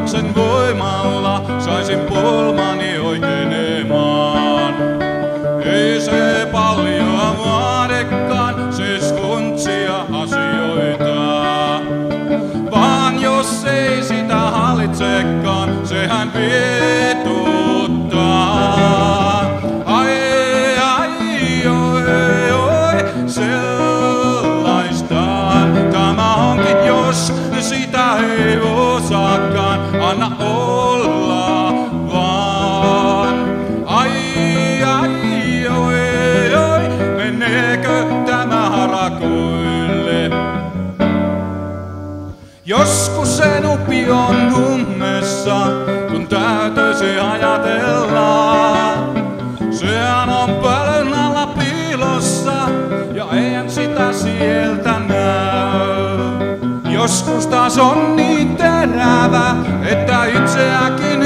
Sen voimalla saisin pulmani oikenemaan. Ei se paljon vaadikaan, siis funtsia asioita. Vaan jos ei sitä hallitsekaan, sehän vituttaa. Ai, oi, sellaistaan tämä onkin, jos sitä ei osaakaan. Anna olla vaan. Ai, oi, meneekö tämä harakoille? Joskus se nupi on ummessa, kun täytyisi ajatellaan. Sehän on pölyn alla piilossa, ja eihän sitä sieltä näy. Joskus taas on niin terävä, että itseäkin